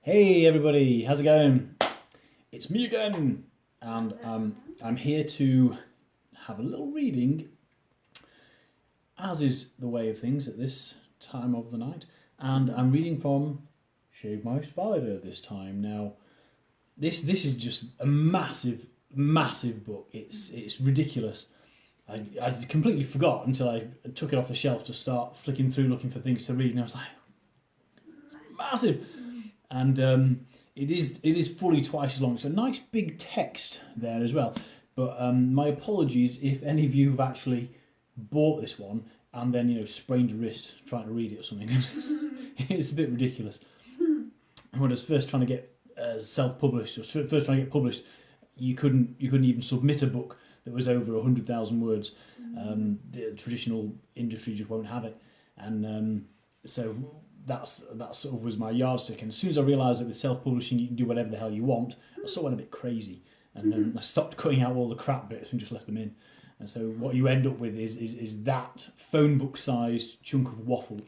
Hey everybody, how's it going? It's me again, and I'm here to have a little reading, as is the way of things at this time of the night. And I'm reading from Shave My Spider this time. Now, this is just a massive, massive book. It's ridiculous. I completely forgot until I took it off the shelf to start flicking through looking for things to read, and I was like, massive. And it is fully twice as long. It's a nice big text there as well. But my apologies if any of you have actually bought this one and then sprained a wrist trying to read it or something. It's a bit ridiculous. When I was first trying to get self-published, or first trying to get published, you couldn't even submit a book that was over 100,000 words. The traditional industry just won't have it, and so that sort of was my yardstick. And as soon as I realised that with self-publishing you can do whatever the hell you want, I sort of went a bit crazy, and I stopped cutting out all the crap bits and just left them in. And so what you end up with is that phone book sized chunk of waffle.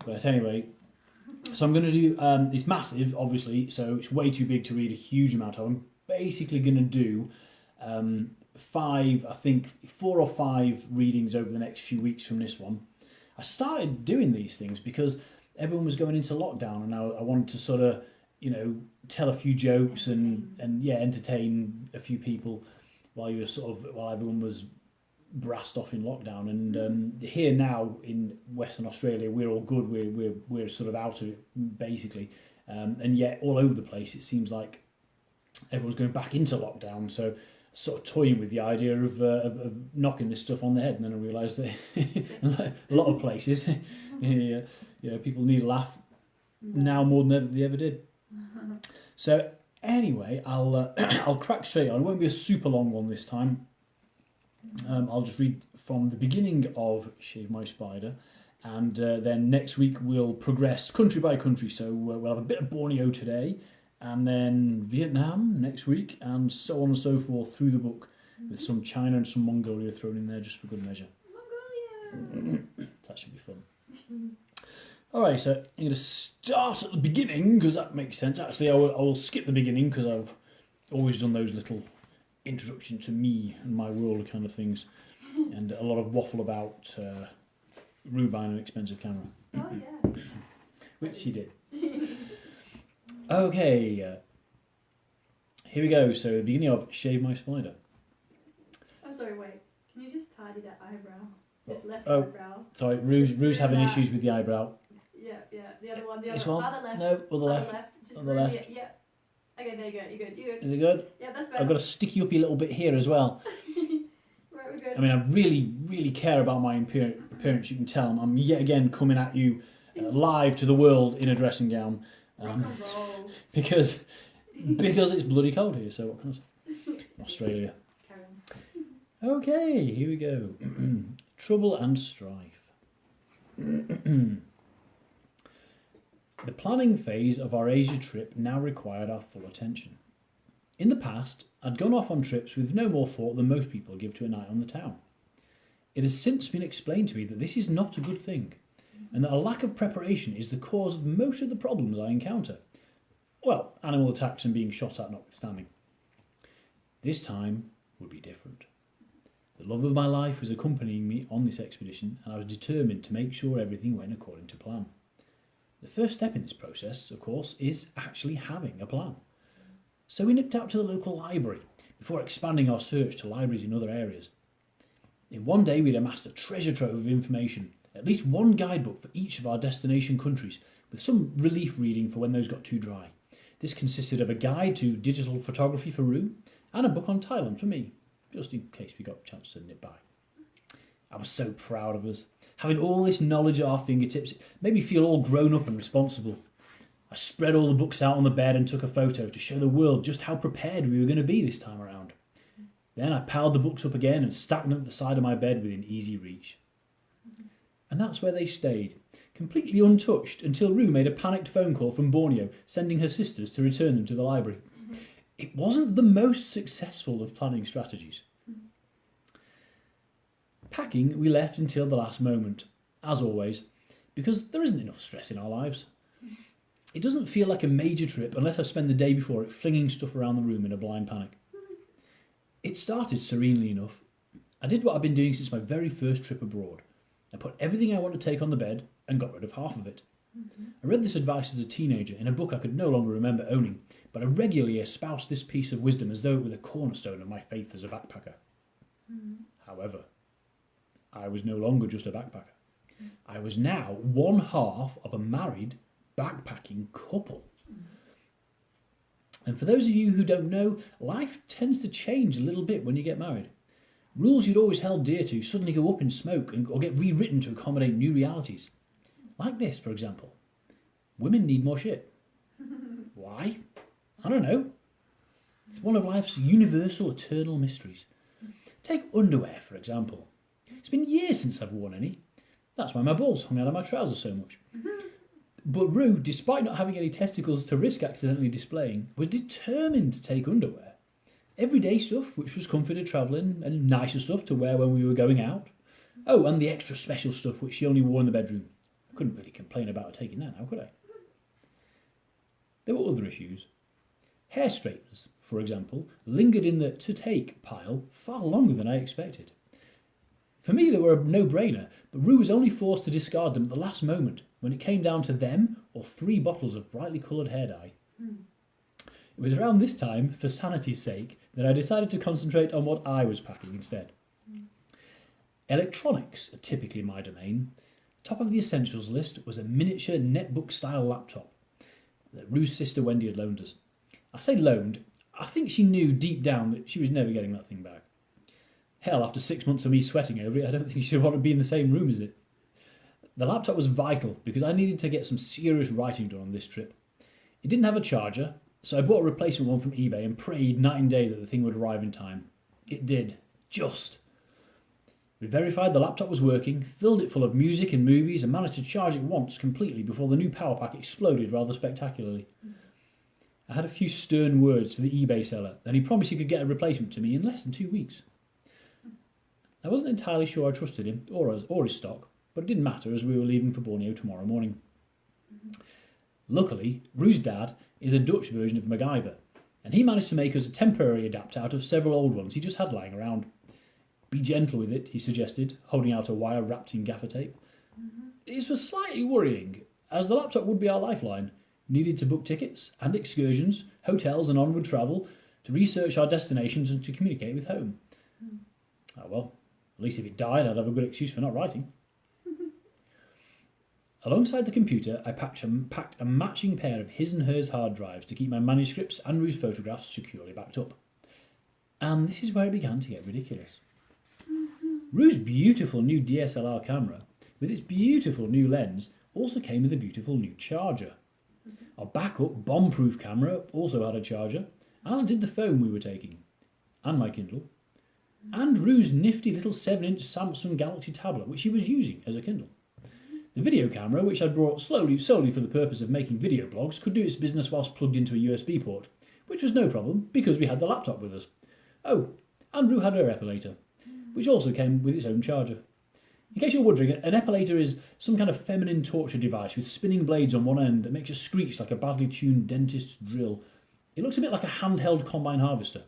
But anyway, so I'm going to do, it's massive obviously, so it's way too big to read a huge amount of. I'm basically going to do four or five readings over the next few weeks from this one. I started doing these things because everyone was going into lockdown, and I wanted to sort of, tell a few jokes and entertain a few people while everyone was brassed off in lockdown. And here now in Western Australia, we're all good. We're sort of out of it basically, and yet all over the place it seems like everyone's going back into lockdown. So sort of toying with the idea of knocking this stuff on the head, and then I realised that a lot of places, people need a laugh now more than they ever did. So anyway, I'll crack straight on. It won't be a super long one this time. I'll just read from the beginning of Shave My Spider, and then next week we'll progress country by country. So we'll have a bit of Borneo today, and then Vietnam next week, and so on and so forth through the book, with some China and some Mongolia thrown in there just for good measure. Mongolia! That should be fun. Alright, so I'm going to start at the beginning, because that makes sense. Actually, I will skip the beginning, because I've always done those little introduction to me and my world kind of things, and a lot of waffle about Rue buying an expensive camera. Oh yeah. Which she did. Okay, here we go. So the beginning of Shave My Spider. I'm sorry, wait. Can you just tidy that eyebrow? This left eyebrow. Sorry, Rue's having issues with the eyebrow. Yeah. The other one. The This other one? other left. No, other left. Just Other really, left. yeah. Okay, there you go. You're good. You're good. Is it good? Yeah, that's better. I've got a sticky uppy little bit here as well. Right, we're good. I mean, I really, really care about my appearance. You can tell I'm yet again coming at you live to the world in a dressing gown. Rock and roll. Because it's bloody cold here, so what can I say? Australia. Okay, here we go. Trouble and strife. The planning phase of our Asia trip now required our full attention. In the past, I'd gone off on trips with no more thought than most people give to a night on the town. It has since been explained to me that this is not a good thing, and that a lack of preparation is the cause of most of the problems I encounter. Well, animal attacks and being shot at notwithstanding. This time would be different. The love of my life was accompanying me on this expedition, and I was determined to make sure everything went according to plan. The first step in this process, of course, is actually having a plan. So we nipped out to the local library before expanding our search to libraries in other areas. In one day we'd amassed a treasure trove of information, at least one guidebook for each of our destination countries, with some relief reading for when those got too dry. This consisted of a guide to digital photography for Rue, and a book on Thailand for me, just in case we got a chance to nip by. I was so proud of us. Having all this knowledge at our fingertips made me feel all grown up and responsible. I spread all the books out on the bed and took a photo to show the world just how prepared we were going to be this time around. Then I piled the books up again and stacked them at the side of my bed within easy reach. And that's where they stayed, completely untouched, until Rue made a panicked phone call from Borneo, sending her sisters to return them to the library. It wasn't the most successful of planning strategies. Packing we left until the last moment, as always, because there isn't enough stress in our lives. It doesn't feel like a major trip unless I spend the day before it flinging stuff around the room in a blind panic. It started serenely enough. I did what I've been doing since my very first trip abroad. I put everything I want to take on the bed and got rid of half of it. I read this advice as a teenager in a book I could no longer remember owning, but I regularly espoused this piece of wisdom as though it were the cornerstone of my faith as a backpacker. However, I was no longer just a backpacker. I was now one half of a married backpacking couple. And for those of you who don't know, life tends to change a little bit when you get married. Rules you'd always held dear to suddenly go up in smoke or get rewritten to accommodate new realities. Like this, for example. Women need more shit. Why? I don't know. It's one of life's universal, eternal mysteries. Take underwear, for example. It's been years since I've worn any. That's why my balls hung out of my trousers so much. But Rue, despite not having any testicles to risk accidentally displaying, was determined to take underwear. Everyday stuff, which was comfy to travel in, and nicer stuff to wear when we were going out. Oh, and the extra special stuff which she only wore in the bedroom. I couldn't really complain about her taking that now, could I? There were other issues. Hair straighteners, for example, lingered in the to-take pile far longer than I expected. For me, they were a no-brainer, but Rue was only forced to discard them at the last moment when it came down to them or 3 bottles of brightly coloured hair dye. It was around this time, for sanity's sake, that I decided to concentrate on what I was packing instead. Electronics are typically my domain. Top of the essentials list was a miniature netbook-style laptop that Rue's sister Wendy had loaned us. I say loaned, I think she knew deep down that she was never getting that thing back. Hell, after 6 months of me sweating over it, I don't think she'd want to be in the same room as it. The laptop was vital because I needed to get some serious writing done on this trip. It didn't have a charger, so I bought a replacement one from eBay and prayed night and day that the thing would arrive in time. It did. Just. We verified the laptop was working, filled it full of music and movies, and managed to charge it once completely before the new power pack exploded rather spectacularly. I had a few stern words for the eBay seller, and he promised he could get a replacement to me in less than 2 weeks. I wasn't entirely sure I trusted him or his stock, but it didn't matter as we were leaving for Borneo tomorrow morning. Luckily, Rue's dad is a Dutch version of MacGyver, and he managed to make us a temporary adapter out of several old ones he just had lying around. Be gentle with it, he suggested, holding out a wire wrapped in gaffer tape. This was slightly worrying, as the laptop would be our lifeline. We needed to book tickets and excursions, hotels and onward travel, to research our destinations and to communicate with home. Oh well, at least if it died, I'd have a good excuse for not writing. Alongside the computer, I packed a matching pair of his and hers hard drives to keep my manuscripts and Rue's photographs securely backed up. And this is where it began to get ridiculous. Rue's beautiful new DSLR camera, with its beautiful new lens, also came with a beautiful new charger. Our backup bomb-proof camera also had a charger, as did the phone we were taking, and my Kindle, and Rue's nifty little 7-inch Samsung Galaxy tablet, which she was using as a Kindle. The video camera, which I'd brought solely for the purpose of making video blogs, could do its business whilst plugged into a USB port, which was no problem because we had the laptop with us. Oh, and Rue had her epilator, which also came with its own charger. In case you're wondering, an epilator is some kind of feminine torture device with spinning blades on one end that makes a screech like a badly tuned dentist's drill. It looks a bit like a handheld combine harvester.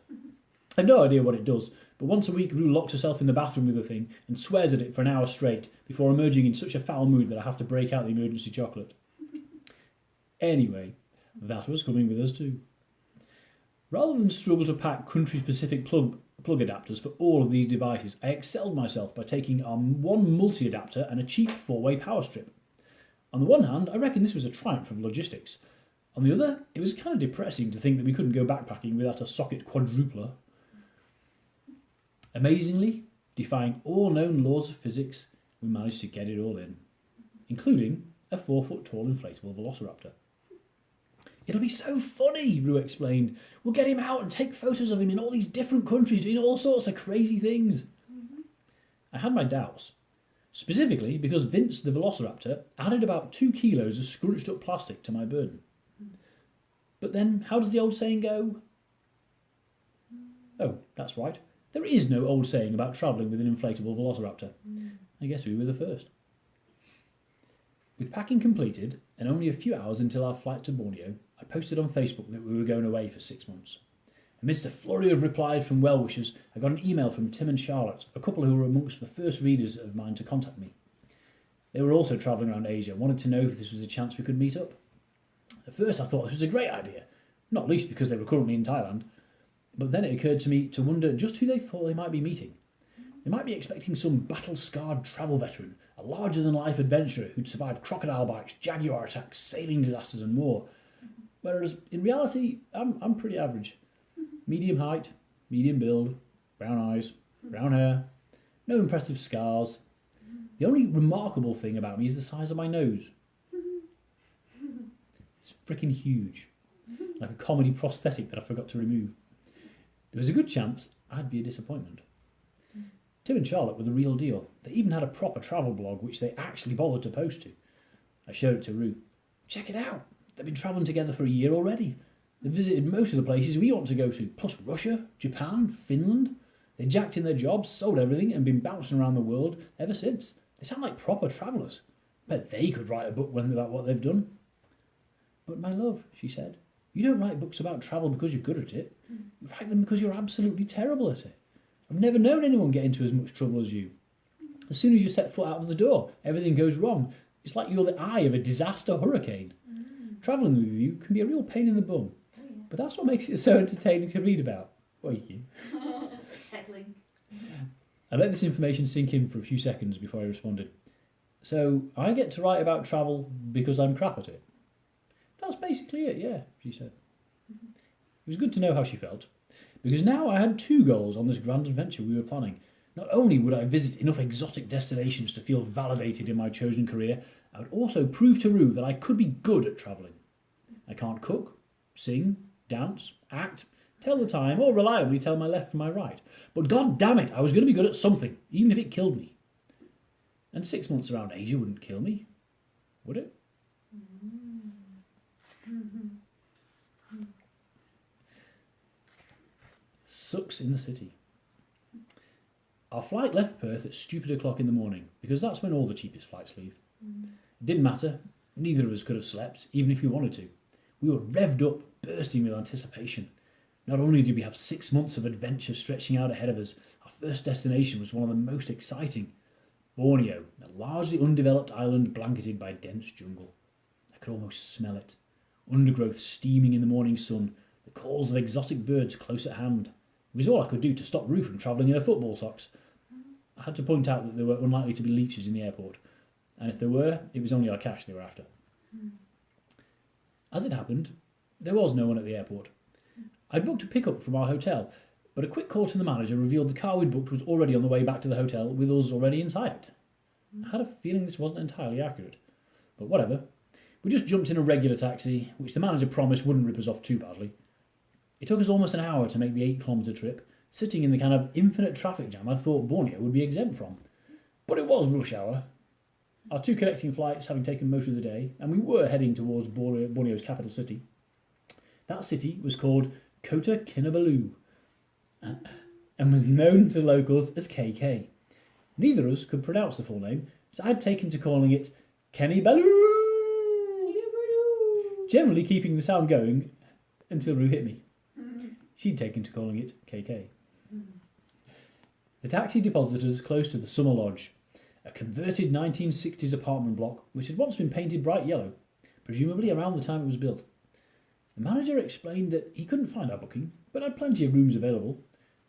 I have no idea what it does, but once a week Rue locks herself in the bathroom with the thing and swears at it for an hour straight before emerging in such a foul mood that I have to break out the emergency chocolate. Anyway, that was coming with us too. Rather than struggle to pack country-specific plug adapters for all of these devices, I excelled myself by taking one multi-adapter and a cheap 4-way power strip. On the one hand, I reckon this was a triumph of logistics. On the other, it was kind of depressing to think that we couldn't go backpacking without a socket quadrupler. Amazingly, defying all known laws of physics, we managed to get it all in, including a 4-foot-tall inflatable velociraptor. It'll be so funny, Rue explained. We'll get him out and take photos of him in all these different countries doing all sorts of crazy things. I had my doubts, specifically because Vince the velociraptor added about 2 kilos of scrunched up plastic to my burden. But then, how does the old saying go? Oh, that's right. There is no old saying about travelling with an inflatable velociraptor. I guess we were the first. With packing completed, and only a few hours until our flight to Borneo, I posted on Facebook that we were going away for 6 months. Amidst a flurry of replies from well-wishers, I got an email from Tim and Charlotte, a couple who were amongst the first readers of mine to contact me. They were also travelling around Asia, wanted to know if this was a chance we could meet up. At first I thought this was a great idea, not least because they were currently in Thailand, but then it occurred to me to wonder just who they thought they might be meeting. They might be expecting some battle-scarred travel veteran, a larger-than-life adventurer who'd survived crocodile bites, jaguar attacks, sailing disasters and more. Whereas, in reality, I'm pretty average. Medium height, medium build, brown eyes, brown hair, no impressive scars. The only remarkable thing about me is the size of my nose. It's freaking huge, like a comedy prosthetic that I forgot to remove. There was a good chance I'd be a disappointment. Tim and Charlotte were the real deal. They even had a proper travel blog which they actually bothered to post to. I showed it to Rue. Check it out. They've been travelling together for a year already. They've visited most of the places we want to go to, plus Russia, Japan, Finland. They jacked in their jobs, sold everything, and been bouncing around the world ever since. They sound like proper travellers. Bet they could write a book about what they've done. But my love, she said, you don't write books about travel because you're good at it. You write them because you're absolutely terrible at it. I've never known anyone get into as much trouble as you. As soon as you set foot out of the door, everything goes wrong. It's like you're the eye of a disaster hurricane. Travelling with you can be a real pain in the bum. But that's what makes it so entertaining to read about. Thank you. Heckling. I let this information sink in for a few seconds before I responded. So, I get to write about travel because I'm crap at it? That's basically it, yeah, she said. It was good to know how she felt, because now I had two goals on this grand adventure we were planning. Not only would I visit enough exotic destinations to feel validated in my chosen career, I would also prove to Rue that I could be good at travelling. I can't cook, sing, dance, act, tell the time, or reliably tell my left from my right. But god damn it, I was going to be good at something, even if it killed me. And 6 months around Asia wouldn't kill me, would it? Sucks in the city. Our flight left Perth at stupid o'clock in the morning, because that's when all the cheapest flights leave. It didn't matter, neither of us could have slept, even if we wanted to. We were revved up, bursting with anticipation. Not only did we have 6 months of adventure stretching out ahead of us, our first destination was one of the most exciting. Borneo, a largely undeveloped island blanketed by dense jungle. I could almost smell it. Undergrowth steaming in the morning sun, the calls of exotic birds close at hand. It was all I could do to stop Rue from travelling in her football socks. I had to point out that there were unlikely to be leeches in the airport, and if there were, it was only our cash they were after. As it happened, there was no one at the airport. I'd booked a pickup from our hotel, but a quick call to the manager revealed the car we'd booked was already on the way back to the hotel with us already inside it. I had a feeling this wasn't entirely accurate, but whatever. We just jumped in a regular taxi, which the manager promised wouldn't rip us off too badly. It took us almost an hour to make the 8-kilometre trip, sitting in the kind of infinite traffic jam I thought Borneo would be exempt from. But it was rush hour. Our two connecting flights having taken most of the day, and we were heading towards Borneo's capital city. That city was called Kota Kinabalu, and was known to locals as KK. Neither of us could pronounce the full name, so I'd taken to calling it Kenibalu, generally keeping the sound going until Rue hit me. She'd taken to calling it KK. The taxi deposited us close to the Summer Lodge, a converted 1960s apartment block which had once been painted bright yellow, presumably around the time it was built. The manager explained that he couldn't find our booking, but had plenty of rooms available.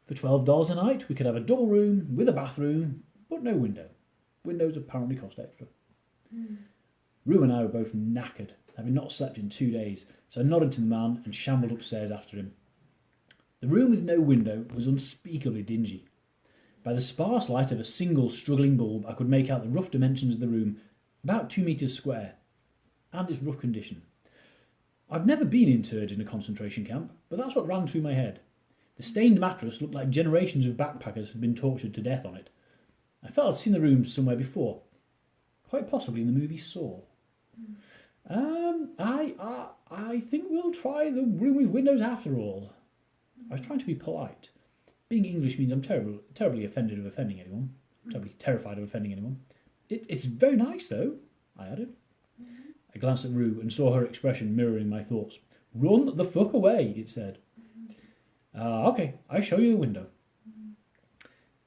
For $12 a night, we could have a double room with a bathroom, but no window. Windows apparently cost extra. Rue and I were both knackered, having not slept in 2 days, so I nodded to the man and shambled upstairs after him. The room with no window was unspeakably dingy. By the sparse light of a single struggling bulb, I could make out the rough dimensions of the room, about 2 metres square, and its rough condition. I've never been interred in a concentration camp, but that's what ran through my head. The stained mattress looked like generations of backpackers had been tortured to death on it. I felt I'd seen the room somewhere before, quite possibly in the movie Saw. I think we'll try the room with windows after all. I was trying to be polite. Being English means I'm terribly offended of offending anyone. Terribly terrified of offending anyone. It's very nice, though, I added. I glanced at Rue and saw her expression mirroring my thoughts. "Run the fuck away," it said. Okay, I show you the window.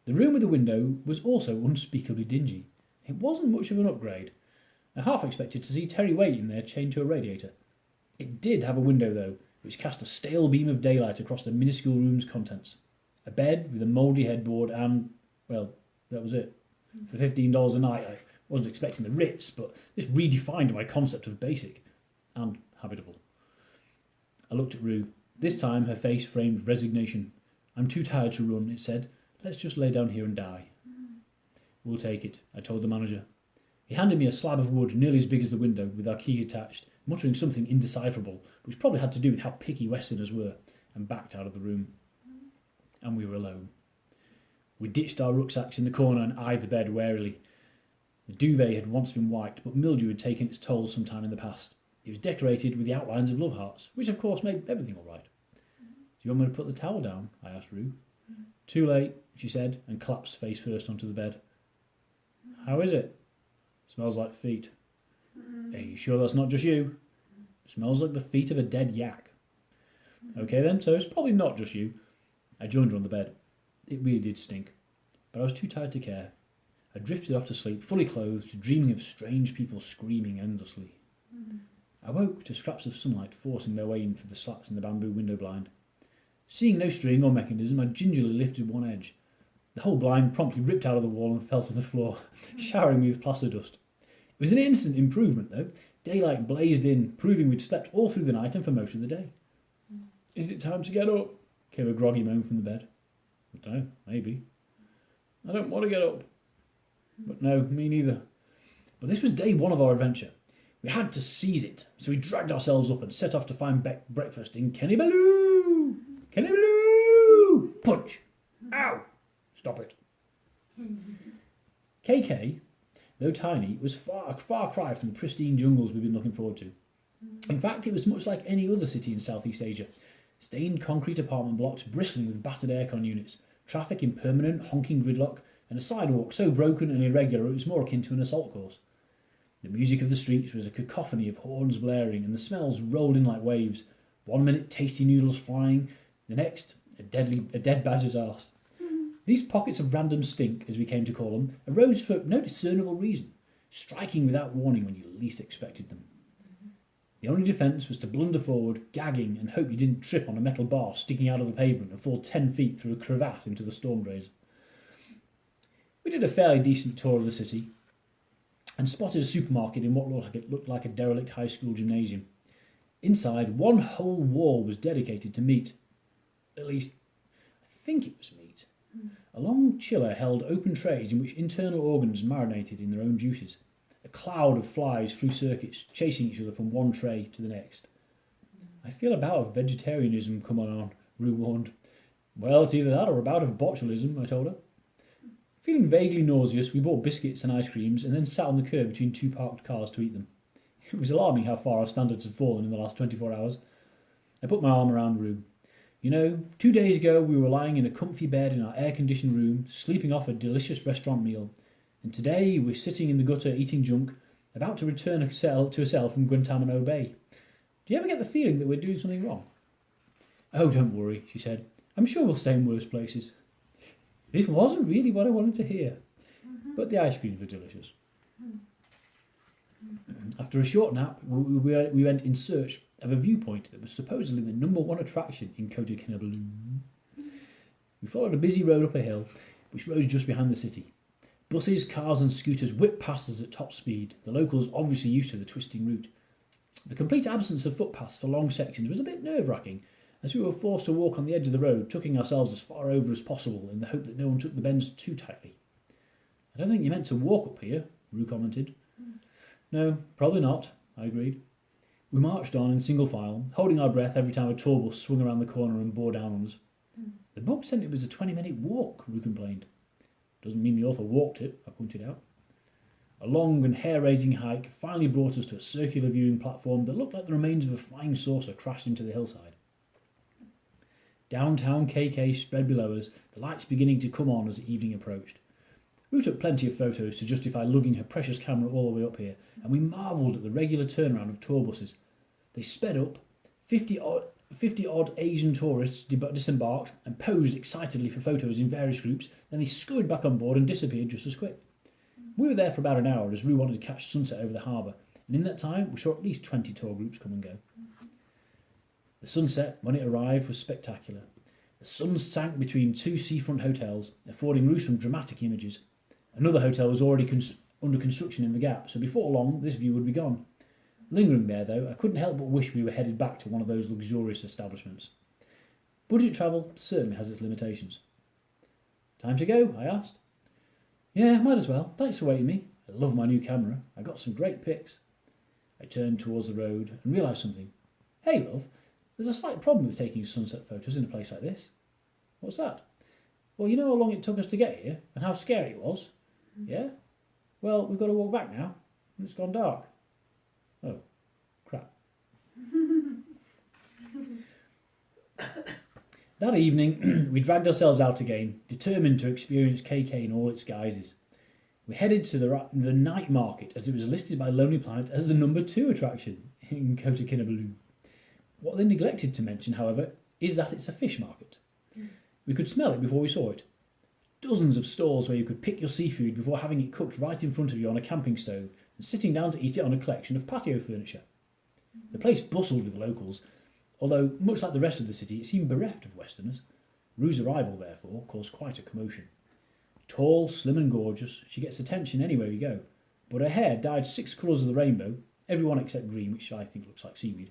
The room with the window was also unspeakably dingy. It wasn't much of an upgrade. I half expected to see Terry Waite in there chained to a radiator. It did have a window, though, which cast a stale beam of daylight across the minuscule room's contents. A bed with a mouldy headboard and, well, that was it. For $15 a night, I wasn't expecting the Ritz, but this redefined my concept of basic and habitable. I looked at Rue. This time her face framed resignation. "I'm too tired to run," it said. "Let's just lay down here and die." "We'll take it," I told the manager. He handed me a slab of wood nearly as big as the window, with our key attached, muttering something indecipherable, which probably had to do with how picky Westerners were, and backed out of the room. And we were alone. We ditched our rucksacks in the corner and eyed the bed warily. The duvet had once been white, but mildew had taken its toll some time in the past. It was decorated with the outlines of love hearts, which of course made everything all right. "Do you want me to put the towel down?" I asked Rue. "Too late," she said, and collapsed face first onto the bed. "How is it?" "Smells like feet." "Are you sure that's not just you?" "Smells like the feet of a dead yak." "Okay then, so it's probably not just you." I joined her on the bed. It really did stink, but I was too tired to care. I drifted off to sleep, fully clothed, dreaming of strange people screaming endlessly. I woke to scraps of sunlight forcing their way in through the slats in the bamboo window blind. Seeing no string or mechanism, I gingerly lifted one edge. The whole blind promptly ripped out of the wall and fell to the floor, showering me with plaster dust. It was an instant improvement, though. Daylight blazed in, proving we'd slept all through the night and for most of the day. "Is it time to get up?" came a groggy moan from the bed. "I don't know, maybe." "I don't want to get up." But no, me neither. But this was day one of our adventure. We had to seize it, so we dragged ourselves up and set off to find breakfast in Kennybaloo! Kennybaloo! Punch! Ow! Stop it. KK, though tiny, was far cry from the pristine jungles we've been looking forward to. In fact, it was much like any other city in Southeast Asia. Stained concrete apartment blocks bristling with battered aircon units, traffic in permanent honking gridlock, and a sidewalk so broken and irregular it was more akin to an assault course. The music of the streets was a cacophony of horns blaring, and the smells rolled in like waves. 1 minute tasty noodles flying, the next a dead badger's arse. These pockets of random stink, as we came to call them, arose for no discernible reason, striking without warning when you least expected them. The only defence was to blunder forward, gagging, and hope you didn't trip on a metal bar sticking out of the pavement and fall 10 feet through a crevasse into the storm drains. We did a fairly decent tour of the city and spotted a supermarket in what looked like a derelict high school gymnasium. Inside, one whole wall was dedicated to meat. At least, I think it was meat. A long chiller held open trays in which internal organs marinated in their own juices. A cloud of flies flew circuits, chasing each other from one tray to the next. "I feel a bout of vegetarianism coming on," Rue warned. "Well, it's either that or a bout of botulism," I told her. Feeling vaguely nauseous, we bought biscuits and ice creams and then sat on the curb between two parked cars to eat them. It was alarming how far our standards had fallen in the last 24 hours. I put my arm around Rue. "You know, 2 days ago we were lying in a comfy bed in our air-conditioned room, sleeping off a delicious restaurant meal. And today we're sitting in the gutter eating junk, about to return to a cell from Guantanamo Bay. Do you ever get the feeling that we're doing something wrong?" "Oh, don't worry," she said. "I'm sure we'll stay in worse places." This wasn't really what I wanted to hear, but the ice creams were delicious. After a short nap, we went in search of a viewpoint that was supposedly the #1 attraction in Kota Kinabalu. We followed a busy road up a hill, which rose just behind the city. Buses, cars and scooters whipped past us at top speed, the locals obviously used to the twisting route. The complete absence of footpaths for long sections was a bit nerve-wracking, as we were forced to walk on the edge of the road, tucking ourselves as far over as possible in the hope that no one took the bends too tightly. "I don't think you meant to walk up here," Rue commented. "No, probably not," I agreed. We marched on in single file, holding our breath every time a tour bus swung around the corner and bore down on us. "The book said it was a 20-minute walk," Rue complained. "Doesn't mean the author walked it," I pointed out. A long and hair-raising hike finally brought us to a circular viewing platform that looked like the remains of a flying saucer crashed into the hillside. Downtown KK spread below us, the lights beginning to come on as the evening approached. Rue took plenty of photos to justify lugging her precious camera all the way up here, and we marvelled at the regular turnaround of tour buses. They sped up, 50 odd Asian tourists disembarked and posed excitedly for photos in various groups, then they scurried back on board and disappeared just as quick. We were there for about an hour as Rue wanted to catch sunset over the harbour, and in that time we saw at least 20 tour groups come and go. The sunset, when it arrived, was spectacular. The sun sank between two seafront hotels, affording Rue some dramatic images. Another hotel was already under construction in the gap, so before long this view would be gone. Lingering there, though, I couldn't help but wish we were headed back to one of those luxurious establishments. Budget travel certainly has its limitations. Time to go? I asked. Yeah, might as well. Thanks for waiting me. I love my new camera. I got some great pics. I turned towards the road and realised something. Hey, love, there's a slight problem with taking sunset photos in a place like this. What's that? Well, you know how long it took us to get here and how scary it was? Yeah? Well, we've got to walk back now, and it's gone dark. Oh, crap. That evening, we dragged ourselves out again, determined to experience KK in all its guises. We headed to the night market, as it was listed by Lonely Planet as the number 2 attraction in Kota Kinabalu. What they neglected to mention, however, is that it's a fish market. We could smell it before we saw it. Dozens of stalls where you could pick your seafood before having it cooked right in front of you on a camping stove and sitting down to eat it on a collection of patio furniture. The place bustled with locals, although, much like the rest of the city, it seemed bereft of Westerners. Rue's arrival, therefore, caused quite a commotion. Tall, slim and gorgeous, she gets attention anywhere we go, but her hair, dyed 6 colours of the rainbow, everyone except green, which I think looks like seaweed,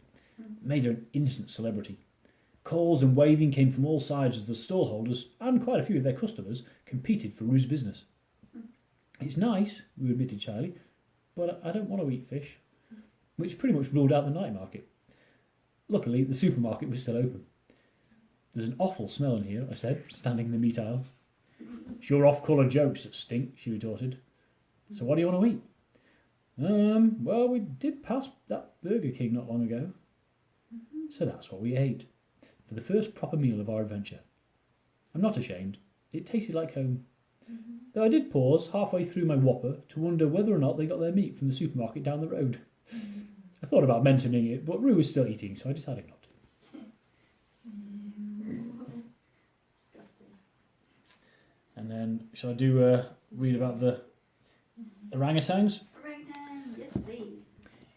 made her an instant celebrity. Calls and waving came from all sides as the stallholders, and quite a few of their customers, competed for Rue's business. It's nice, Rue admitted shyly, but I don't want to eat fish, which pretty much ruled out the night market. Luckily, the supermarket was still open. There's an awful smell in here, I said, standing in the meat aisle. It's your off-colour jokes that stink, she retorted. So what do you want to eat? Well, we did pass that Burger King not long ago. So that's what we ate, for the first proper meal of our adventure. I'm not ashamed. It tasted like home. Though I did pause halfway through my Whopper to wonder whether or not they got their meat from the supermarket down the road. I thought about mentioning it, but Rue was still eating, so I decided not to. And then, shall I do read about the orangutans? Orangutan, yes please.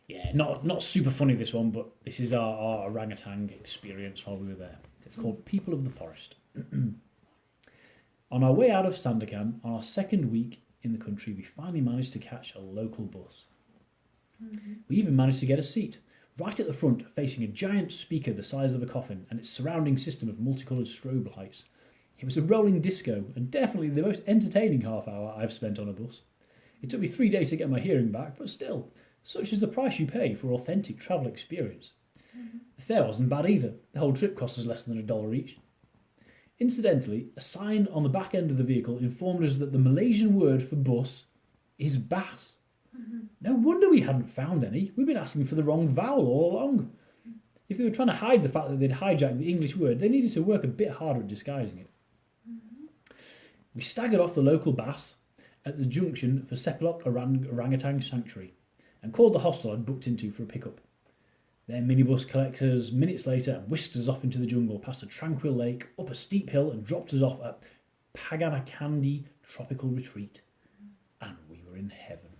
Yeah, not super funny this one, but this is our orangutan experience while we were there. It's called People of the Forest. On our way out of Sandakan, on our second week in the country, we finally managed to catch a local bus. We even managed to get a seat, right at the front, facing a giant speaker the size of a coffin and its surrounding system of multicoloured strobe lights. It was a rolling disco, and definitely the most entertaining half hour I've spent on a bus. It took me 3 days to get my hearing back, but still, such is the price you pay for authentic travel experience. The fare wasn't bad either. The whole trip cost us less than $1 each. Incidentally, a sign on the back end of the vehicle informed us that the Malaysian word for bus is bass. No wonder we hadn't found any. We'd been asking for the wrong vowel all along. If they were trying to hide the fact that they'd hijacked the English word, they needed to work a bit harder at disguising it. We staggered off the local bass at the junction for Sepilok Orangutan Sanctuary and called the hostel I'd booked into for a pickup. Their minibus collectors minutes later whisked us off into the jungle, past a tranquil lake, up a steep hill, and dropped us off at Paganakandi Tropical Retreat. And we were in heaven.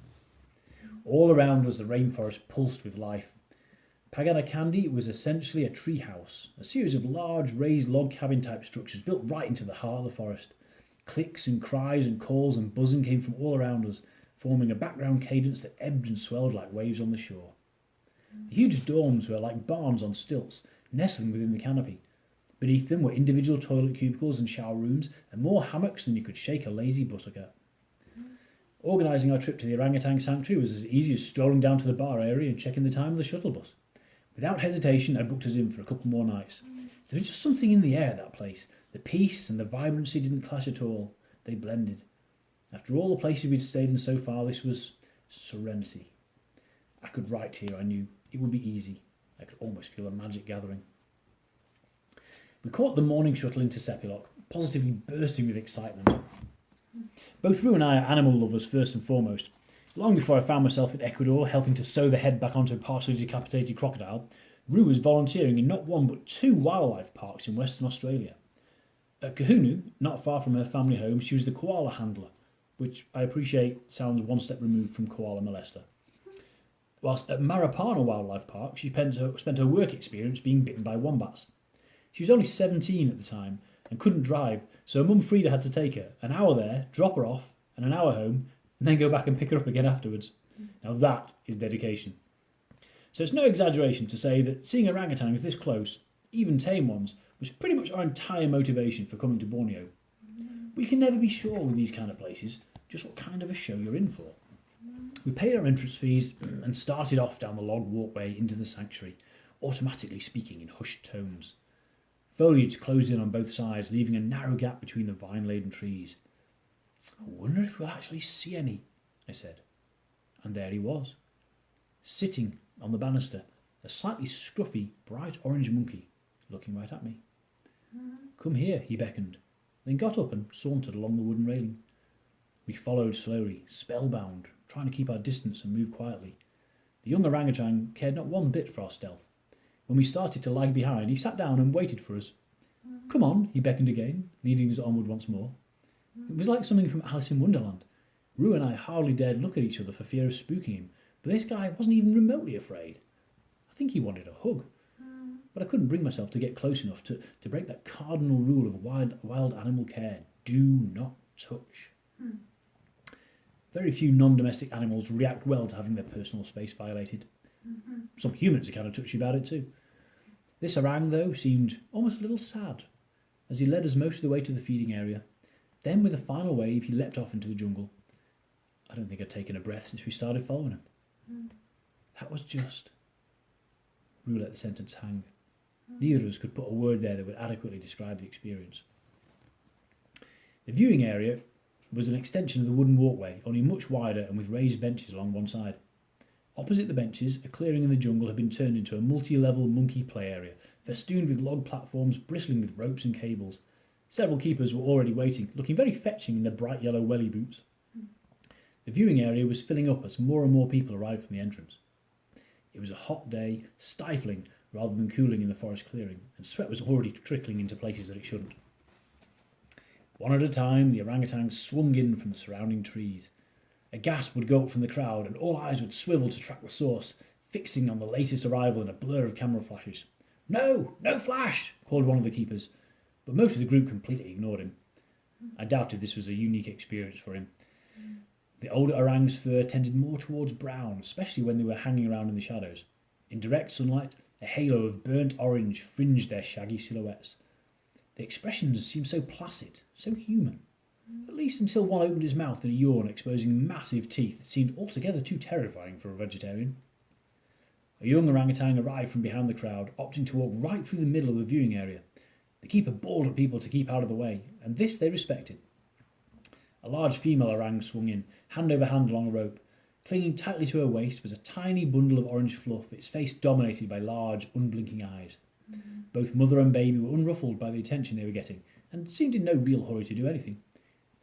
All around us the rainforest pulsed with life. Paganakandi was essentially a tree house, a series of large raised log cabin type structures built right into the heart of the forest. Clicks and cries and calls and buzzing came from all around us, forming a background cadence that ebbed and swelled like waves on the shore. The huge dorms were like barns on stilts, nestling within the canopy. Beneath them were individual toilet cubicles and shower rooms, and more hammocks than you could shake a lazy buttock at. Organising our trip to the orangutan sanctuary was as easy as strolling down to the bar area and checking the time of the shuttle bus. Without hesitation, I booked us in for a couple more nights. There was just something in the air at that place. The peace and the vibrancy didn't clash at all. They blended. After all the places we'd stayed in so far, this was serenity. I could write here, I knew. It would be easy. I could almost feel a magic gathering. We caught the morning shuttle into Sepilok, positively bursting with excitement. Both Rue and I are animal lovers first and foremost. Long before I found myself in Ecuador helping to sew the head back onto a partially decapitated crocodile, Rue was volunteering in not one but 2 wildlife parks in Western Australia. At Kahunu, not far from her family home, she was the koala handler, which I appreciate sounds one step removed from koala molester. Whilst at Marapana Wildlife Park, she spent her work experience being bitten by wombats. She was only 17 at the time and couldn't drive, so her mum Frida had to take her, an hour there, drop her off, and an hour home, and then go back and pick her up again afterwards. Now that is dedication. So it's no exaggeration to say that seeing orangutans this close, even tame ones, was pretty much our entire motivation for coming to Borneo. But you can never be sure with these kind of places just what kind of a show you're in for. We paid our entrance fees and started off down the log walkway into the sanctuary, automatically speaking in hushed tones. Foliage closed in on both sides, leaving a narrow gap between the vine-laden trees. "I wonder if we'll actually see any," I said. And there he was, sitting on the banister, a slightly scruffy, bright orange monkey, looking right at me. "Come here," he beckoned, then got up and sauntered along the wooden railing. We followed slowly, spellbound, trying to keep our distance and move quietly. The young orangutan cared not one bit for our stealth. When we started to lag behind, he sat down and waited for us. "Come on," he beckoned again, leading us onward once more. It was like something from Alice in Wonderland. Rue and I hardly dared look at each other for fear of spooking him, but this guy wasn't even remotely afraid. I think he wanted a hug, but I couldn't bring myself to get close enough to break that cardinal rule of wild animal care: do not touch. Very few non-domestic animals react well to having their personal space violated. Some humans are kind of touchy about it too. This orang, though, seemed almost a little sad as he led us most of the way to the feeding area. Then, with a final wave, he leapt off into the jungle. I don't think I'd taken a breath since we started following him. That was just... Rue let the sentence hang. Neither of us could put a word there that would adequately describe the experience. The viewing area was an extension of the wooden walkway, only much wider and with raised benches along one side. Opposite the benches, a clearing in the jungle had been turned into a multi-level monkey play area, festooned with log platforms bristling with ropes and cables. Several keepers were already waiting, looking very fetching in their bright yellow welly boots. The viewing area was filling up as more and more people arrived from the entrance. It was a hot day, stifling rather than cooling in the forest clearing, and sweat was already trickling into places that it shouldn't. One at a time, the orangutans swung in from the surrounding trees. A gasp would go up from the crowd, and all eyes would swivel to track the source, fixing on the latest arrival in a blur of camera flashes. "No! No flash!" called one of the keepers, but most of the group completely ignored him. I doubted this was a unique experience for him. The older orang's fur tended more towards brown, especially when they were hanging around in the shadows. In direct sunlight, a halo of burnt orange fringed their shaggy silhouettes. The expressions seemed so placid, so human, at least until one opened his mouth in a yawn, exposing massive teeth that seemed altogether too terrifying for a vegetarian. A young orangutan arrived from behind the crowd, opting to walk right through the middle of the viewing area. The keeper bawled at people to keep out of the way, and this they respected. A large female orang swung in, hand over hand along a rope. Clinging tightly to her waist was a tiny bundle of orange fluff, its face dominated by large, unblinking eyes. Both mother and baby were unruffled by the attention they were getting, and seemed in no real hurry to do anything.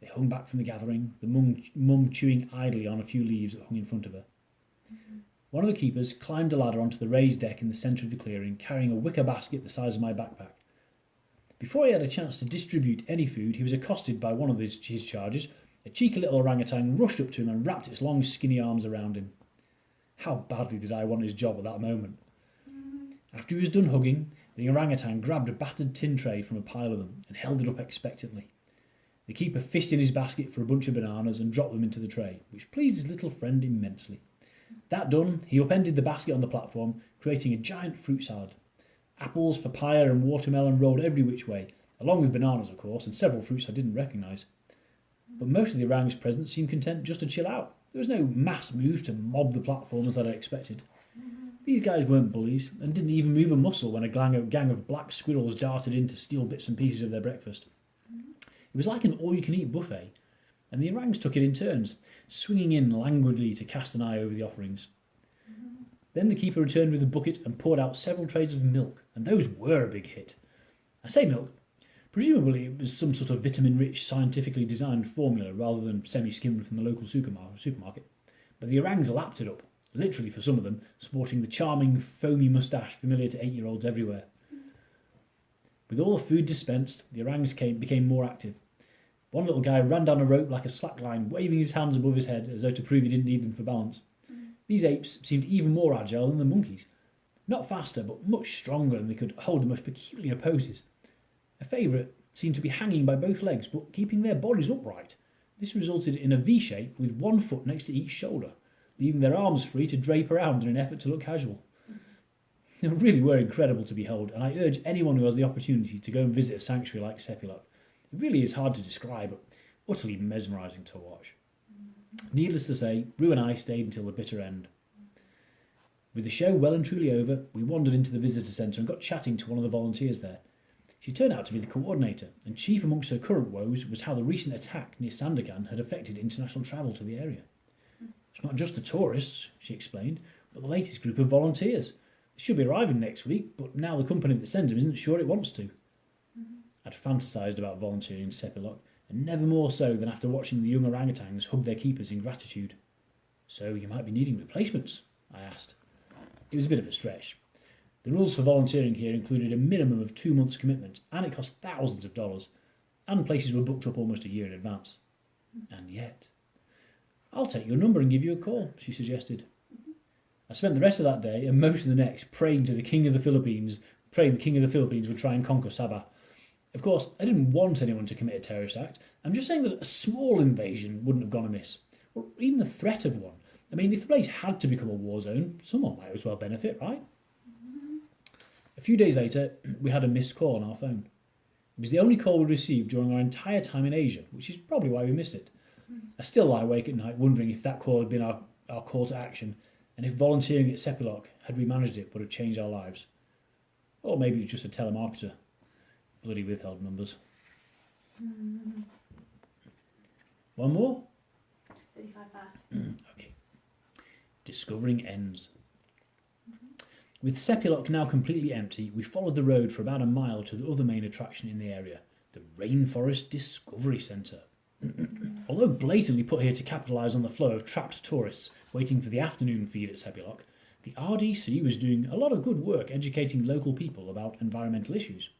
They hung back from the gathering, the mum chewing idly on a few leaves that hung in front of her. One of the keepers climbed a ladder onto the raised deck in the centre of the clearing, carrying a wicker basket the size of my backpack. Before he had a chance to distribute any food, he was accosted by one of his charges. A cheeky little orangutan rushed up to him and wrapped its long, skinny arms around him. How badly did I want his job at that moment? After he was done hugging, the orangutan grabbed a battered tin tray from a pile of them and held it up expectantly. The keeper fished in his basket for a bunch of bananas and dropped them into the tray, which pleased his little friend immensely. That done, he upended the basket on the platform, creating a giant fruit salad. Apples, papaya and watermelon rolled every which way, along with bananas, of course, and several fruits I didn't recognise. But most of the orangs present seemed content just to chill out. There was no mass move to mob the platforms that I expected. These guys weren't bullies, and didn't even move a muscle when a gang of black squirrels darted in to steal bits and pieces of their breakfast. It was like an all-you-can-eat buffet, and the orangs took it in turns, swinging in languidly to cast an eye over the offerings. Then the keeper returned with a bucket and poured out several trays of milk, and those were a big hit. I say milk, Presumably it was some sort of vitamin-rich, scientifically designed formula rather than semi-skimmed from the local supermarket. But the orangs lapped it up, literally for some of them, sporting the charming, foamy moustache familiar to 8-year-olds everywhere. With all the food dispensed, the orangs became more active. One little guy ran down a rope like a slackline, waving his hands above his head as though to prove he didn't need them for balance. These apes seemed even more agile than the monkeys. Not faster, but much stronger, and they could hold the most peculiar poses. A favourite seemed to be hanging by both legs, but keeping their bodies upright. This resulted in a V shape with one foot next to each shoulder, leaving their arms free to drape around in an effort to look casual. They really were incredible to behold, and I urge anyone who has the opportunity to go and visit a sanctuary like Sepilok. It really is hard to describe, but utterly mesmerising to watch. Needless to say, Rue and I stayed until the bitter end. With the show well and truly over, we wandered into the visitor centre and got chatting to one of the volunteers there. She turned out to be the coordinator, and chief amongst her current woes was how the recent attack near Sandakan had affected international travel to the area. It's not just the tourists, she explained, but the latest group of volunteers. They should be arriving next week, but now the company that sends them isn't sure it wants to. I'd fantasised about volunteering in Sepilok, and never more so than after watching the young orangutans hug their keepers in gratitude. "So you might be needing replacements?" I asked. It was a bit of a stretch. The rules for volunteering here included a minimum of 2 months' commitment, and it cost thousands of dollars, and places were booked up almost a year in advance. And yet... "I'll take your number and give you a call," she suggested. I spent the rest of that day and most of the next praying the King of the Philippines would try and conquer Sabah. Of course, I didn't want anyone to commit a terrorist act. I'm just saying that a small invasion wouldn't have gone amiss, or even the threat of one. I mean, if the place had to become a war zone, someone might as well benefit, right? A few days later, we had a missed call on our phone. It was the only call we received during our entire time in Asia, which is probably why we missed it. I still lie awake at night wondering if that call had been our call to action, and if volunteering at Sepilok, had we managed it, would have changed our lives. Or maybe it was just a telemarketer. Bloody withheld numbers. One more? 35 past. Okay. Discovering ends. With Sepilok now completely empty, we followed the road for about a mile to the other main attraction in the area, the Rainforest Discovery Centre. Although blatantly put here to capitalise on the flow of trapped tourists waiting for the afternoon feed at Sepilok, the RDC was doing a lot of good work educating local people about environmental issues.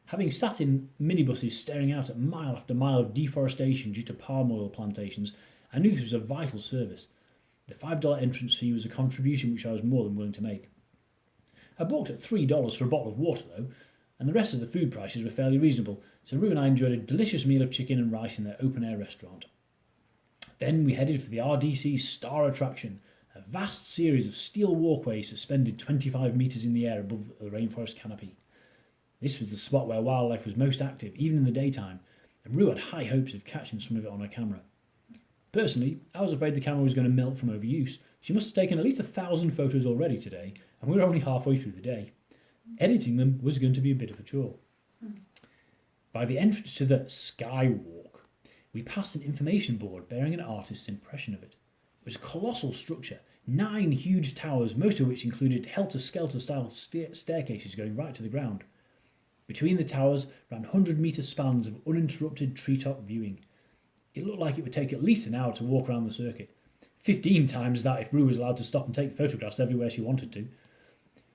Having sat in minibuses staring out at mile after mile of deforestation due to palm oil plantations, I knew this was a vital service. The $5 entrance fee was a contribution which I was more than willing to make. I balked at $3 for a bottle of water though, and the rest of the food prices were fairly reasonable, so Rue and I enjoyed a delicious meal of chicken and rice in their open-air restaurant. Then we headed for the RDC's star attraction, a vast series of steel walkways suspended 25 metres in the air above the rainforest canopy. This was the spot where wildlife was most active, even in the daytime, and Rue had high hopes of catching some of it on her camera. Personally, I was afraid the camera was going to melt from overuse. She must have taken at least 1,000 photos already today, and we were only halfway through the day. Editing them was going to be a bit of a chore. By the entrance to the Skywalk, we passed an information board bearing an artist's impression of it. It was a colossal structure, 9 huge towers, most of which included helter-skelter style staircases going right to the ground. Between the towers ran 100-metre spans of uninterrupted treetop viewing. It looked like it would take at least an hour to walk around the circuit. 15 times that if Rue was allowed to stop and take photographs everywhere she wanted to.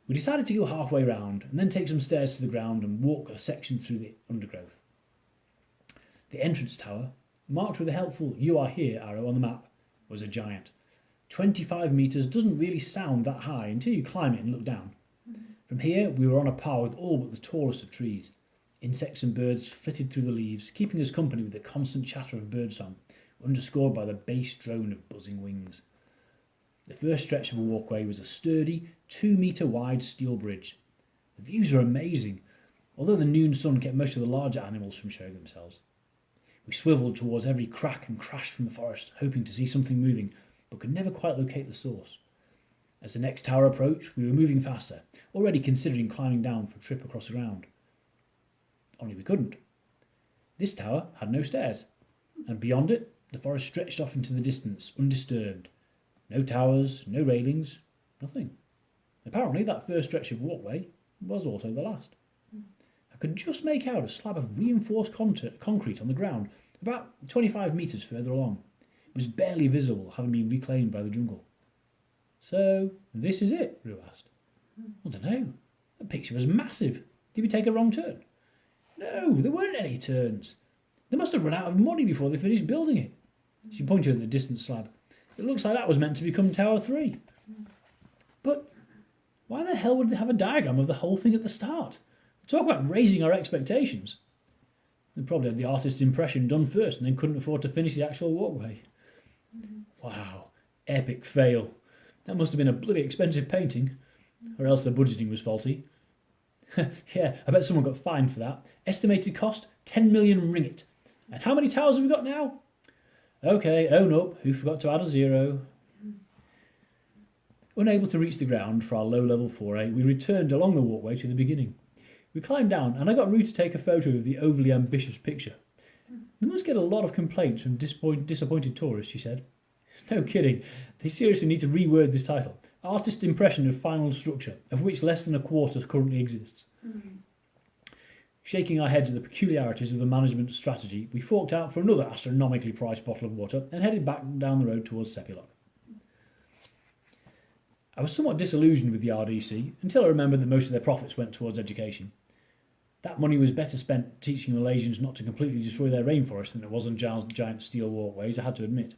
We decided to go halfway round and then take some stairs to the ground and walk a section through the undergrowth. The entrance tower, marked with a helpful "You are here" arrow on the map, was a giant. 25 metres doesn't really sound that high until you climb it and look down. From here we were on a par with all but the tallest of trees. Insects and birds flitted through the leaves, keeping us company with the constant chatter of birdsong, underscored by the bass drone of buzzing wings. The first stretch of a walkway was a sturdy, 2-metre wide steel bridge. The views were amazing, although the noon sun kept most of the larger animals from showing themselves. We swivelled towards every crack and crash from the forest, hoping to see something moving, but could never quite locate the source. As the next tower approached, we were moving faster, already considering climbing down for a trip across the ground. Only we couldn't. This tower had no stairs, and beyond it, the forest stretched off into the distance, undisturbed. No towers, no railings, nothing. Apparently that first stretch of walkway was also the last. I could just make out a slab of reinforced concrete on the ground about 25 metres further along. It was barely visible, having been reclaimed by the jungle. "So, this is it?" Rue asked. "I don't know. The picture was massive. Did we take a wrong turn?" "No, there weren't any turns. They must have run out of money before they finished building it." She pointed at the distant slab. "It looks like that was meant to become Tower 3. But why the hell would they have a diagram of the whole thing at the start? Talk about raising our expectations." "They probably had the artist's impression done first and then couldn't afford to finish the actual walkway." Wow, epic fail. That must have been a bloody expensive painting. Or else the budgeting was faulty. Yeah, I bet someone got fined for that. Estimated cost, 10 million ringgit. And how many towers have we got now? Okay, own up. Who forgot to add a zero? Unable to reach the ground for our low-level foray, we returned along the walkway to the beginning. We climbed down, and I got Rue to take a photo of the overly ambitious picture. "We must get a lot of complaints from disappointed tourists," she said. "No kidding. They seriously need to reword this title. Artist impression of final structure, of which less than a quarter currently exists." Shaking our heads at the peculiarities of the management strategy, we forked out for another astronomically priced bottle of water and headed back down the road towards Sepilok. I was somewhat disillusioned with the RDC until I remembered that most of their profits went towards education. That money was better spent teaching Malaysians not to completely destroy their rainforest than it was on giant steel walkways, I had to admit.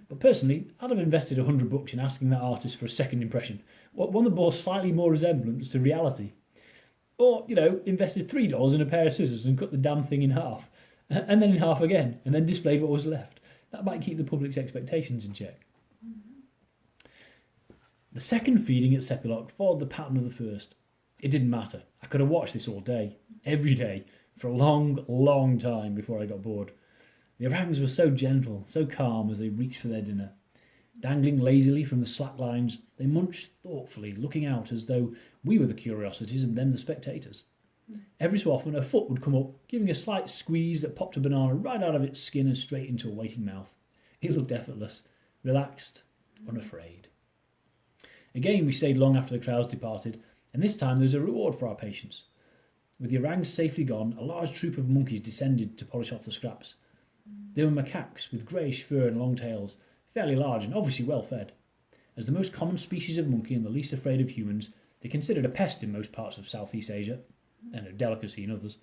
But personally, I'd have invested $100 in asking that artist for a second impression, one that bore slightly more resemblance to reality. Or, invested $3 in a pair of scissors and cut the damn thing in half, and then in half again, and then displayed what was left. That might keep the public's expectations in check. The second feeding at Sepilok followed the pattern of the first. It didn't matter. I could have watched this all day, every day, for a long, long time before I got bored. The orangs were so gentle, so calm as they reached for their dinner. Dangling lazily from the slack lines, they munched thoughtfully, looking out as though we were the curiosities and them the spectators. Every so often a foot would come up, giving a slight squeeze that popped a banana right out of its skin and straight into a waiting mouth. It looked effortless, relaxed, unafraid. Again we stayed long after the crowds departed, and this time there was a reward for our patience. With the orangs safely gone, a large troop of monkeys descended to polish off the scraps. They were macaques with greyish fur and long tails, fairly large and obviously well fed. As the most common species of monkey and the least afraid of humans, they're considered a pest in most parts of Southeast Asia, and a delicacy in others.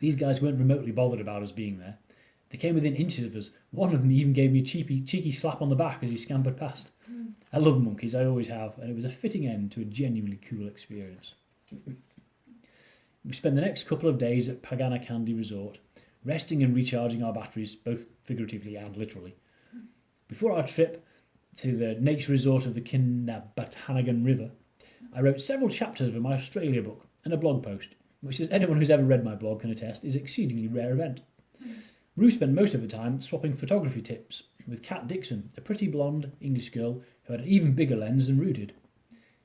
These guys weren't remotely bothered about us being there. They came within inches of us. One of them even gave me a cheeky slap on the back as he scampered past. I love monkeys, I always have, and it was a fitting end to a genuinely cool experience. We spent the next couple of days at Paganakandi Resort, resting and recharging our batteries, both figuratively and literally. Before our trip to the nature resort of the Kinabatangan River, I wrote several chapters of my Australia book and a blog post, which, as anyone who's ever read my blog can attest, is an exceedingly rare event. Rue spent most of the time swapping photography tips with Kat Dixon, a pretty blonde English girl who had an even bigger lens than Rue did.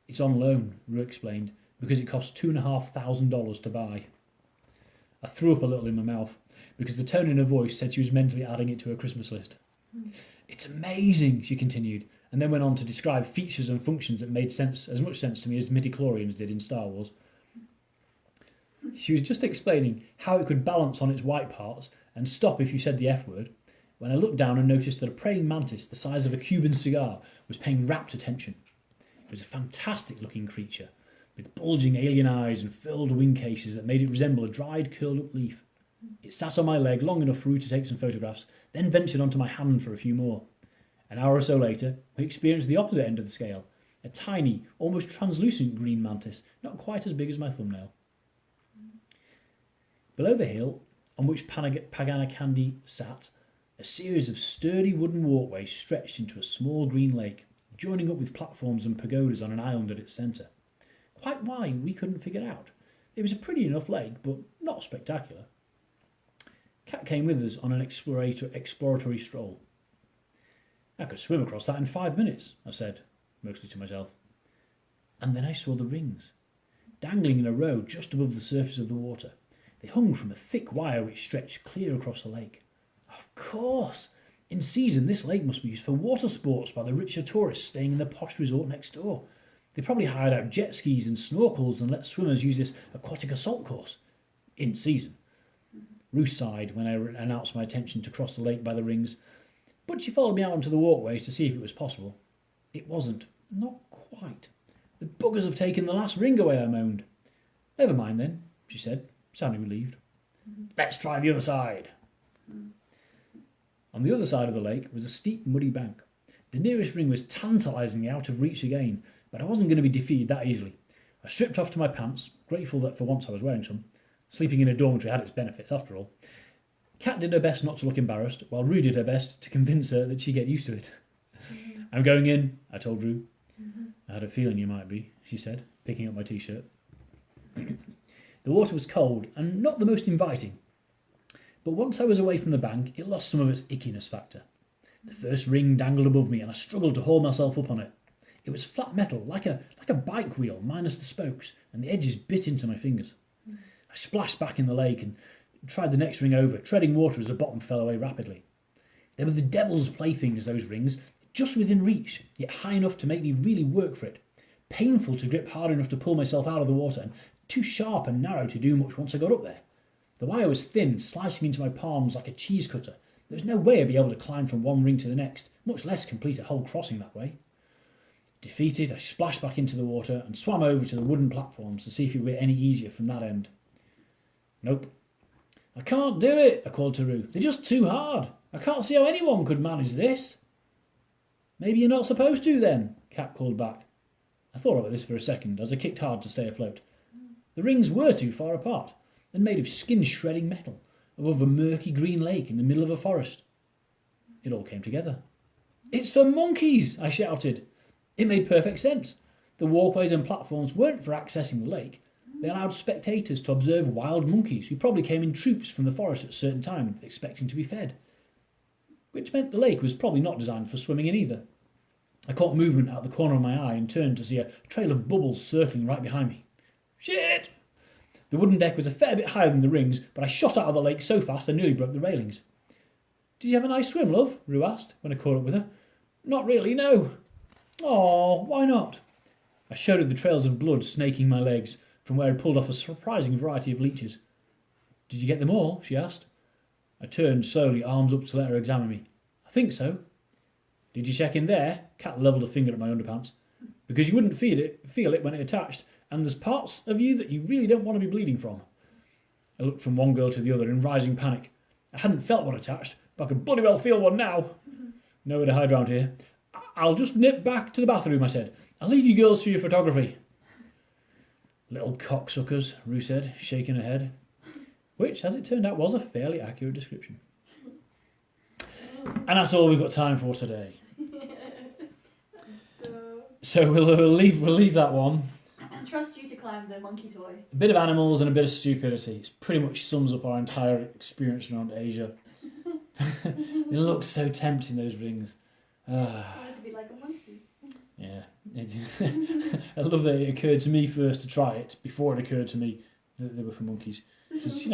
"It's on loan," Rue explained, "because it costs $2,500 to buy." I threw up a little in my mouth, because the tone in her voice said she was mentally adding it to her Christmas list. "It's amazing," she continued, and then went on to describe features and functions that made sense, as much sense to me as midichlorians did in Star Wars. She was just explaining how it could balance on its white parts and stop if you said the F word, when I looked down and noticed that a praying mantis the size of a Cuban cigar was paying rapt attention. It was a fantastic-looking creature, with bulging alien eyes and furled wing cases that made it resemble a dried, curled-up leaf. It sat on my leg long enough for Rue to take some photographs, then ventured onto my hand for a few more. An hour or so later, we experienced the opposite end of the scale, a tiny, almost translucent green mantis, not quite as big as my thumbnail. Below the hill, on which Paganakandi sat, a series of sturdy wooden walkways stretched into a small green lake, joining up with platforms and pagodas on an island at its centre. Quite why, we couldn't figure out. It was a pretty enough lake, but not spectacular. Kat came with us on an exploratory stroll. "I could swim across that in 5 minutes," I said, mostly to myself. And then I saw the rings, dangling in a row just above the surface of the water. They hung from a thick wire which stretched clear across the lake. Of course! In season, this lake must be used for water sports by the richer tourists staying in the posh resort next door. They probably hired out jet skis and snorkels and let swimmers use this aquatic assault course. in season. Ruth sighed when I announced my intention to cross the lake by the rings, but she followed me out onto the walkways to see if it was possible. It wasn't. Not quite. The buggers have taken the last ring away, I moaned. Never mind then, she said, sounding relieved. Let's try the other side. On the other side of the lake was a steep, muddy bank. The nearest ring was tantalisingly out of reach again, but I wasn't going to be defeated that easily. I stripped off to my pants, grateful that for once I was wearing some. Sleeping in a dormitory had its benefits, after all. Kat did her best not to look embarrassed, while Rue did her best to convince her that she'd get used to it. I'm going in, I told Rue. I had a feeling you might be, she said, picking up my t-shirt. The water was cold and not the most inviting. But once I was away from the bank, it lost some of its ickiness factor. The first ring dangled above me and I struggled to haul myself up on it. It was flat metal, like a bike wheel, minus the spokes, and the edges bit into my fingers. I splashed back in the lake and tried the next ring over, treading water as the bottom fell away rapidly. They were the devil's playthings, those rings, just within reach, yet high enough to make me really work for it. Painful to grip hard enough to pull myself out of the water, and too sharp and narrow to do much once I got up there. The wire was thin, slicing into my palms like a cheese cutter. There was no way I'd be able to climb from one ring to the next, much less complete a whole crossing that way. Defeated, I splashed back into the water and swam over to the wooden platforms to see if it would be any easier from that end. Nope. I can't do it, I called to Rue. They're just too hard. I can't see how anyone could manage this. Maybe you're not supposed to then, Kat called back. I thought about this for a second as I kicked hard to stay afloat. The rings were too far apart and made of skin-shredding metal above a murky green lake in the middle of a forest. It all came together. It's for monkeys, I shouted. It made perfect sense. The walkways and platforms weren't for accessing the lake. They allowed spectators to observe wild monkeys who probably came in troops from the forest at certain times, expecting to be fed. Which meant the lake was probably not designed for swimming in either. I caught movement out the corner of my eye and turned to see a trail of bubbles circling right behind me. Shit! The wooden deck was a fair bit higher than the rings, but I shot out of the lake so fast I nearly broke the railings. Did you have a nice swim, love? Rue asked when I caught up with her. Not really, no. Oh, why not? I showed her the trails of blood snaking my legs from where I'd pulled off a surprising variety of leeches. Did you get them all? She asked. I turned slowly, arms up to let her examine me. I think so. Did you check in there? Kat levelled a finger at my underpants. Because you wouldn't feel it when it attached, and there's parts of you that you really don't want to be bleeding from. I looked from one girl to the other in rising panic. I hadn't felt one attached, but I could bloody well feel one now. Nowhere to hide round here. I'll just nip back to the bathroom, I said. I'll leave you girls for your photography. Little cocksuckers, Rue said, shaking her head. Which, as it turned out, was a fairly accurate description. And that's all we've got time for today. So we'll leave that one. I trust you to climb the monkey toy. A bit of animals and a bit of stupidity. It pretty much sums up our entire experience around Asia. They look so tempting, those rings. I wanted to be like a monkey. Yeah. I love that it occurred to me first to try it before it occurred to me that they were for monkeys. Because,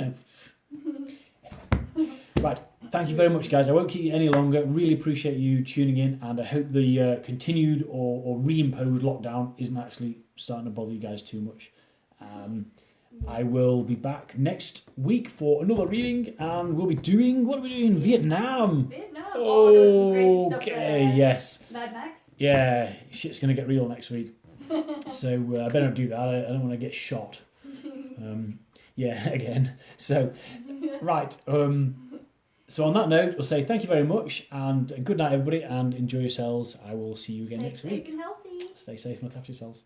Right. Thank you very much, guys. I won't keep you any longer. Really appreciate you tuning in, and I hope the continued or reimposed lockdown isn't actually starting to bother you guys too much. I will be back next week for another reading, and we'll be doing, what are we doing? Vietnam. Vietnam. Oh, there was some crazy stuff Okay, there. yes. Mad Max. Yeah, shit's going to get real next week. So I better not do that. I don't want to get shot. Yeah, again. So, right. So on that note, we'll say thank you very much, and good night, everybody, and enjoy yourselves. I will see you again next week. Stay safe and healthy. Stay safe and look after yourselves.